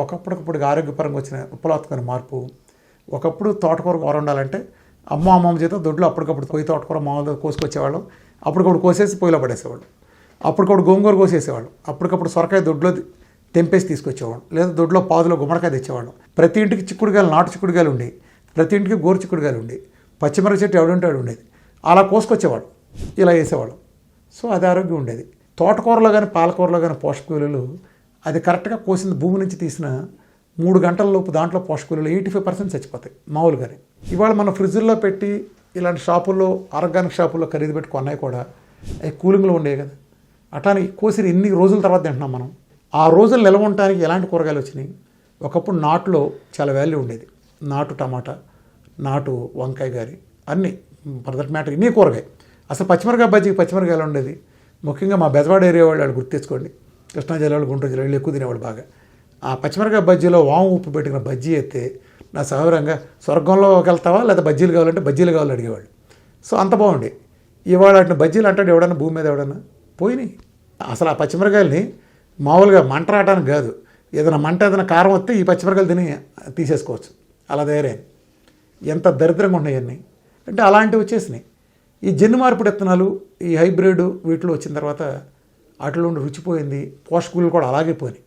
ఒకప్పటికప్పుడు ఆరోగ్యపరంగా వచ్చిన విప్లవాత్మకమైన మార్పు. ఒకప్పుడు తోటకూర కూర వండాలంటే అమ్మమ్మ చేత దొడ్లో అప్పటికప్పుడు పొయ్యి తోటకూర మామూలుగా కోసుకొచ్చేవాళ్ళం. అప్పటికప్పుడు కోసేసి పొయ్యిలో పడేసేవాళ్ళు. అప్పటికప్పుడు గోంగూర కోసేసేవాళ్ళు. అప్పటికప్పుడు సొరకాయ దొడ్లో తెంపేసి తీసుకొచ్చేవాళ్ళం. లేదా దొడ్లో పాదులో గుమ్మడికాయ తెచ్చేవాళ్ళం. ప్రతి ఇంటికి చిక్కుడుకాయలు, నాటు చిక్కుడుకాయలు ఉండేవి. ప్రతి ఇంటికి గోరు చిక్కుడుకాయలు ఉండేవి. పచ్చిమిరప చెట్టు ఎవడుంటాడు ఉండేది. అలా కోసుకొచ్చేవాడు, ఇలా వేసేవాళ్ళం. సో అది ఆరోగ్యం ఉండేది. తోటకూరలో కానీ పాలకూరలో కానీ పోషక విలువలు అది కరెక్ట్గా కోసిన భూమి నుంచి తీసిన 3 గంటల లోపు దాంట్లో పోషక విలువలు 85% చచ్చిపోతాయి మామూలుగానే. ఇవాళ మనం ఫ్రిడ్జ్లో పెట్టి ఇలాంటి షాపుల్లో, ఆర్గానిక్ షాపుల్లో ఖరీదు పెట్టి కొన్నాయి కూడా అవి కూలింగ్లో ఉండేవి కదా. అట్లానే కోసిన ఇన్ని రోజుల తర్వాత తింటున్నాం మనం. ఆ రోజులు నిల్వ ఉండటానికి ఎలాంటి కూరగాయలు వచ్చినాయి? ఒకప్పుడు నాటులో చాలా వాల్యూ ఉండేది. నాటు టమాటా, నాటు వంకాయ గారి అన్నీ ఫర్ దట్ మ్యాటర్ ఇన్ని కూరగాయ. అసలు పచ్చిమిరకాయ బజ్జీకి పచ్చిమిరకాయలు ఉండేది. ముఖ్యంగా మా బెజవాడ ఏరియా వాళ్ళు గుర్తు తెచ్చుకోండి. కృష్ణా జిల్లాలో, గుంటూరు జిల్లాలో ఎక్కువ తినేవాళ్ళు బాగా. ఆ పచ్చిమిరకాయ బజ్జీలో వాము ఉప్పు పెట్టిన బజ్జీ అయితే నా సహోదరంగా స్వర్గంలోకి వెళ్తావా లేదా బజ్జీలు కావాలంటే బజ్జీలు కావాలని అడిగేవాళ్ళు. సో అంత బాగుండే. ఇవాళ అట్లా బజ్జీలు అంటాడు ఎవడన్నా భూమి మీద ఎవడన్నా పోయినాయి. అసలు ఆ పచ్చిమిరకాయలని మామూలుగా మంట రావడానికి కాదు, ఏదైనా కారం వస్తే ఈ పచ్చిమిరకాయలు తిని తీసేసుకోవచ్చు. అలా తయారైంది. ఎంత దరిద్రంగా ఉన్నాయి అన్నీ అంటే అలాంటివి వచ్చేసినాయి. ఈ జన్యు మార్పిడి విత్తనాలు, ఈ హైబ్రిడ్ వీటిలో వచ్చిన తర్వాత వాటిలో ఉండి రుచిపోయింది. పోషక విలువలు కూడా అలాగే పోయినాయి.